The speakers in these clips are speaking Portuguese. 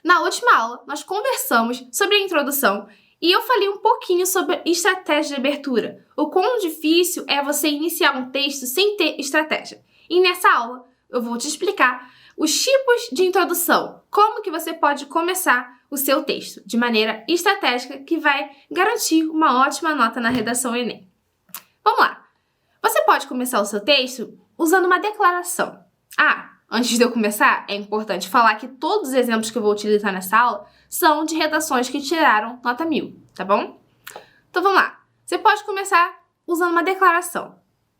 Na última aula, nós conversamos sobre a introdução e eu falei um pouquinho sobre estratégia de abertura. O quão difícil é você iniciar um texto sem ter estratégia. E nessa aula, eu vou te explicar os tipos de introdução, como que você pode começar o seu texto de maneira estratégica que vai garantir uma ótima nota na redação Enem. Vamos lá! Você pode começar o seu texto usando uma declaração. Antes de eu começar, é importante falar que todos os exemplos que eu vou utilizar nessa aula são de redações que tiraram nota 1000, tá bom? Então vamos lá. Você pode começar usando uma declaração.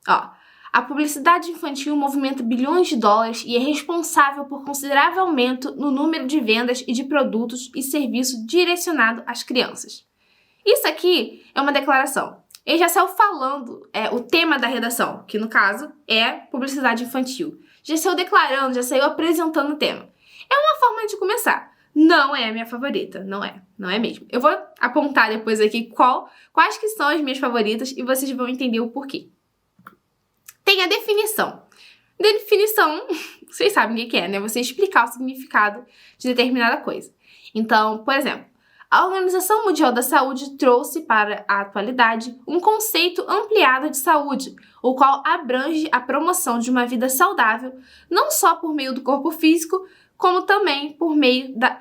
A publicidade infantil movimenta bilhões de dólares e é responsável por considerável aumento no número de vendas e de produtos e serviços direcionados às crianças. Isso aqui é uma declaração. Ele já saiu falando o tema da redação, que no caso é publicidade infantil. Já saiu declarando, já saiu apresentando o tema. É uma forma de começar. Não é a minha favorita, não é mesmo. Eu vou apontar depois aqui quais que são as minhas favoritas e vocês vão entender o porquê. Tem a definição. Definição, vocês sabem o que é, né? Você explicar o significado de determinada coisa. Então, por exemplo, a Organização Mundial da Saúde trouxe para a atualidade um conceito ampliado de saúde, o qual abrange a promoção de uma vida saudável, não só por meio do corpo físico, como também por meio da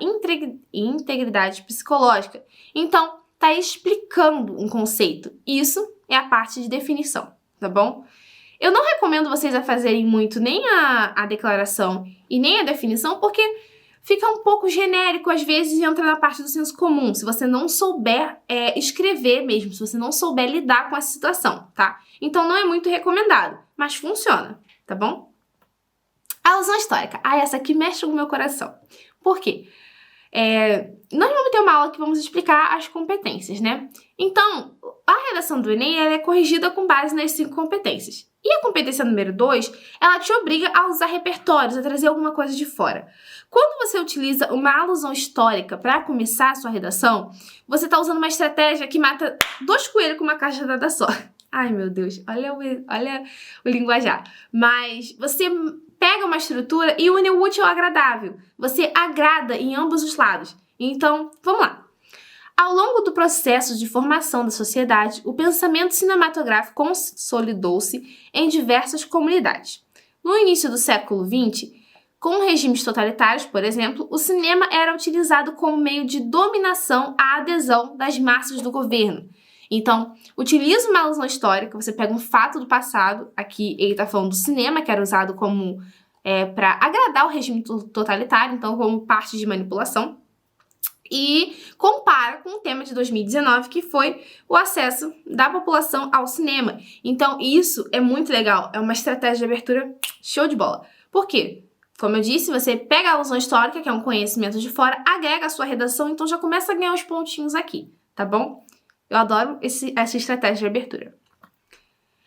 integridade psicológica. Então, está explicando um conceito. Isso é a parte de definição, tá bom? Eu não recomendo vocês a fazerem muito nem a declaração e nem a definição, porque fica um pouco genérico, às vezes entra na parte do senso comum, se você não souber escrever mesmo, se você não souber lidar com essa situação, tá? Então não é muito recomendado, mas funciona, tá bom? A alusão histórica. Essa aqui mexe com o meu coração. Por quê? Nós vamos ter uma aula que vamos explicar as competências, né? Então, a redação do Enem ela é corrigida com base nas 5 competências. E a competência número 2, ela te obriga a usar repertórios, a trazer alguma coisa de fora. Quando você utiliza uma alusão histórica para começar a sua redação, você está usando uma estratégia que mata 2 coelhos com uma cajadada só. Ai, meu Deus, olha o linguajar. Mas você pega uma estrutura e une o útil ao agradável. Você agrada em ambos os lados. Então, vamos lá. Ao longo do processo de formação da sociedade, o pensamento cinematográfico consolidou-se em diversas comunidades. No início do século XX, com regimes totalitários, por exemplo, o cinema era utilizado como meio de dominação à adesão das massas do governo. Então, utiliza uma alusão histórica, você pega um fato do passado, aqui ele está falando do cinema, que era usado como para agradar o regime totalitário, então como parte de manipulação, e compara com o tema de 2019, que foi o acesso da população ao cinema. Então, isso é muito legal, é uma estratégia de abertura show de bola. Por quê? Como eu disse, você pega a alusão histórica, que é um conhecimento de fora, agrega a sua redação, então já começa a ganhar os pontinhos aqui, tá bom? Eu adoro essa estratégia de abertura.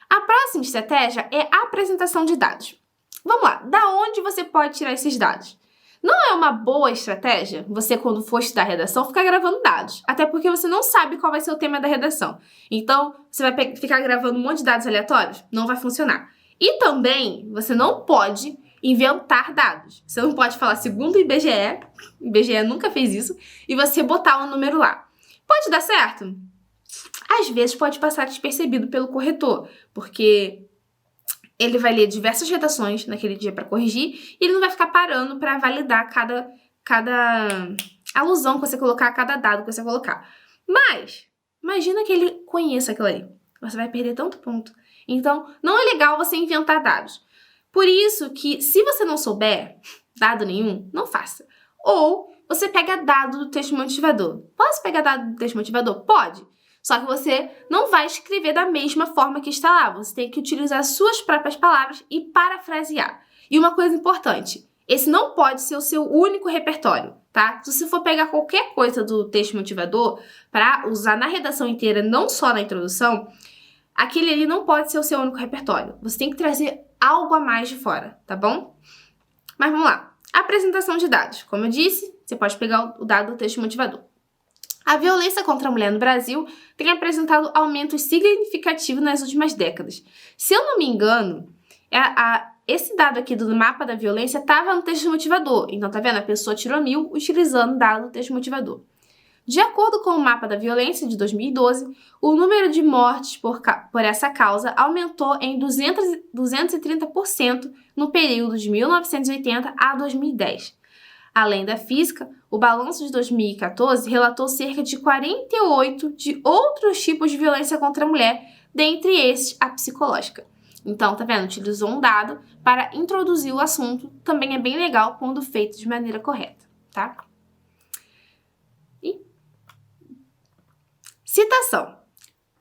A próxima estratégia é a apresentação de dados. Vamos lá, da onde você pode tirar esses dados? Não é uma boa estratégia você, quando for estudar redação, ficar gravando dados. Até porque você não sabe qual vai ser o tema da redação. Então, você vai ficar gravando um monte de dados aleatórios? Não vai funcionar. E também, você não pode inventar dados. Você não pode falar segundo o IBGE nunca fez isso, e você botar um número lá. Pode dar certo? Às vezes pode passar despercebido pelo corretor, porque ele vai ler diversas redações naquele dia para corrigir e ele não vai ficar parando para validar cada alusão que você colocar, cada dado que você colocar. Mas, imagina que ele conheça aquilo ali. Você vai perder tanto ponto. Então, não é legal você inventar dados. Por isso que, se você não souber dado nenhum, não faça. Ou você pega dado do texto motivador. Posso pegar dado do texto motivador? Pode. Só que você não vai escrever da mesma forma que está lá. Você tem que utilizar suas próprias palavras e parafrasear. E uma coisa importante, esse não pode ser o seu único repertório, tá? Se você for pegar qualquer coisa do texto motivador para usar na redação inteira, não só na introdução, aquele ali não pode ser o seu único repertório. Você tem que trazer algo a mais de fora, tá bom? Mas vamos lá. Apresentação de dados. Como eu disse, você pode pegar o dado do texto motivador. A violência contra a mulher no Brasil tem apresentado aumentos significativos nas últimas décadas. Se eu não me engano, esse dado aqui do mapa da violência estava no texto motivador. Então, tá vendo? A pessoa tirou 1000 utilizando o dado do texto motivador. De acordo com o mapa da violência de 2012, o número de mortes por essa causa aumentou em 230% no período de 1980 a 2010. Além da física, o balanço de 2014 relatou cerca de 48 de outros tipos de violência contra a mulher, dentre esses a psicológica. Então, tá vendo? Utilizou um dado para introduzir o assunto, também é bem legal quando feito de maneira correta, tá? Citação.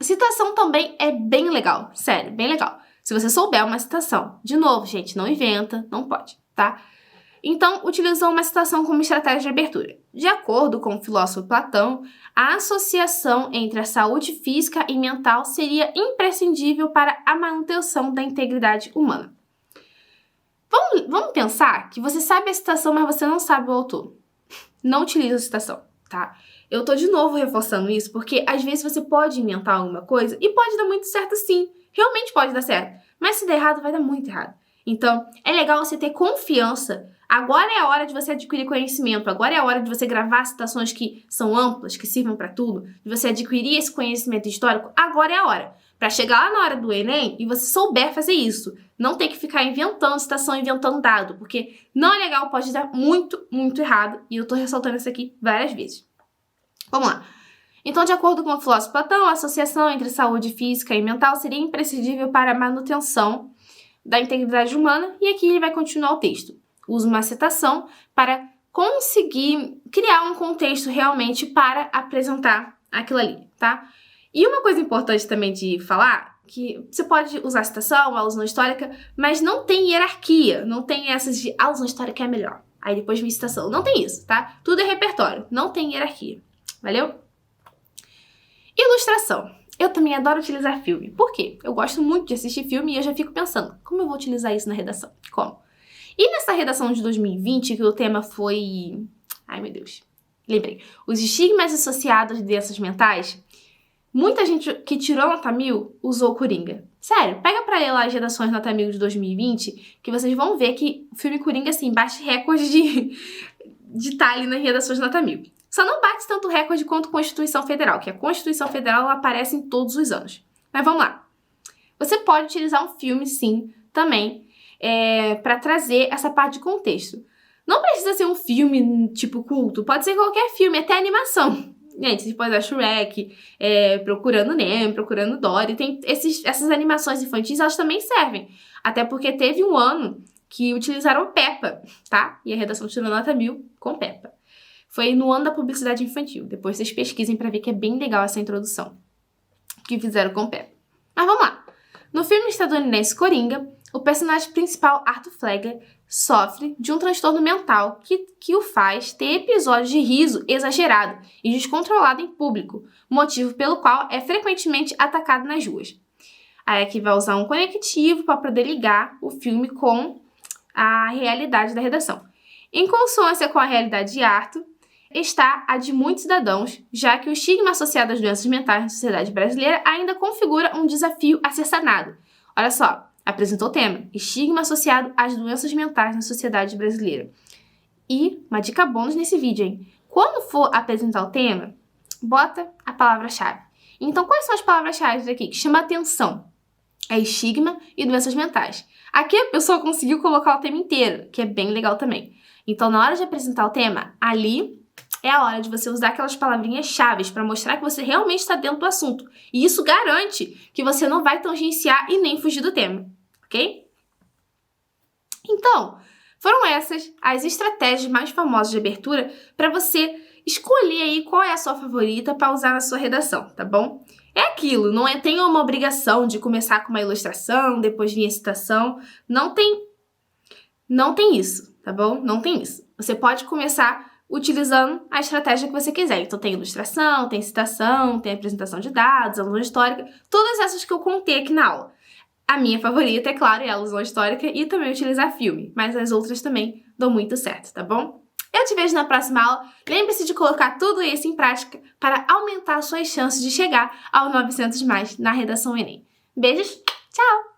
Citação também é bem legal, sério, bem legal. Se você souber uma citação. De novo, gente, não inventa, não pode, tá? Então, utilizou uma citação como estratégia de abertura. De acordo com o filósofo Platão, a associação entre a saúde física e mental seria imprescindível para a manutenção da integridade humana. Vamos pensar que você sabe a citação, mas você não sabe o autor. Não utilize a citação, tá? Eu tô de novo reforçando isso porque às vezes você pode inventar alguma coisa e pode dar muito certo sim. Realmente pode dar certo. Mas se der errado, vai dar muito errado. Então, é legal você ter confiança. Agora é a hora de você adquirir conhecimento. Agora é a hora de você gravar citações que são amplas, que sirvam para tudo. De você adquirir esse conhecimento histórico. Agora é a hora. Para chegar lá na hora do Enem e você souber fazer isso. Não ter que ficar inventando citação, inventando dado. Porque não é legal, pode dar muito, muito errado. E eu tô ressaltando isso aqui várias vezes. Vamos lá. Então, de acordo com o filósofo Platão, a associação entre saúde física e mental seria imprescindível para a manutenção da integridade humana, e aqui ele vai continuar o texto. Usa uma citação para conseguir criar um contexto realmente para apresentar aquilo ali, tá? E uma coisa importante também de falar, que você pode usar citação, alusão histórica, mas não tem hierarquia, não tem essas de alusão histórica é melhor, aí depois vem citação, não tem isso, tá? Tudo é repertório, não tem hierarquia. Valeu? Ilustração. Eu também adoro utilizar filme. Por quê? Eu gosto muito de assistir filme e eu já fico pensando, como eu vou utilizar isso na redação? Como? E nessa redação de 2020, que o tema foi... Ai, meu Deus. Lembrei. Os estigmas associados de doenças mentais, muita gente que tirou nota 1000 usou Coringa. Sério, pega pra ler lá as redações nota 1000 de 2020, que vocês vão ver que o filme Coringa, assim, bate recorde de tá ali nas redações nota 1000. Só não bate tanto recorde quanto a Constituição Federal, que a Constituição Federal ela aparece em todos os anos. Mas vamos lá. Você pode utilizar um filme, sim, também, para trazer essa parte de contexto. Não precisa ser um filme tipo culto, pode ser qualquer filme, até animação. Gente, você pode usar Shrek, Procurando Nemo, Procurando Dory, tem essas animações infantis, elas também servem. Até porque teve um ano que utilizaram Peppa, tá? E a redação tirou nota 1000 com Peppa. Foi no ano da publicidade infantil. Depois vocês pesquisem para ver que é bem legal essa introdução que fizeram com Peppa. Mas vamos lá. No filme estadunidense Coringa, o personagem principal, Arthur Flecker, sofre de um transtorno mental que o faz ter episódios de riso exagerado e descontrolado em público, motivo pelo qual é frequentemente atacado nas ruas. Aí aqui vai usar um conectivo para poder ligar o filme com a realidade da redação. Em consonância com a realidade de Arthur, está a de muitos cidadãos, já que o estigma associado às doenças mentais na sociedade brasileira ainda configura um desafio a ser sanado. Olha só, apresentou o tema, estigma associado às doenças mentais na sociedade brasileira. E uma dica bônus nesse vídeo, hein? Quando for apresentar o tema, bota a palavra-chave. Então, quais são as palavras-chave aqui que chamam a atenção? É estigma e doenças mentais. Aqui a pessoa conseguiu colocar o tema inteiro, que é bem legal também. Então, na hora de apresentar o tema, ali é a hora de você usar aquelas palavrinhas chaves para mostrar que você realmente está dentro do assunto. E isso garante que você não vai tangenciar e nem fugir do tema, ok? Então, foram essas as estratégias mais famosas de abertura para você escolher aí qual é a sua favorita para usar na sua redação, tá bom? É aquilo, não tem uma obrigação de começar com uma ilustração, depois vir a citação. Não tem isso, tá bom? Não tem isso. Você pode começar utilizando a estratégia que você quiser. Então tem ilustração, tem citação, tem apresentação de dados, alusão histórica, todas essas que eu contei aqui na aula. A minha favorita, é claro, é a alusão histórica e também utilizar filme, mas as outras também dão muito certo, tá bom? Eu te vejo na próxima aula. Lembre-se de colocar tudo isso em prática para aumentar suas chances de chegar ao 900 mais na redação Enem. Beijos, tchau!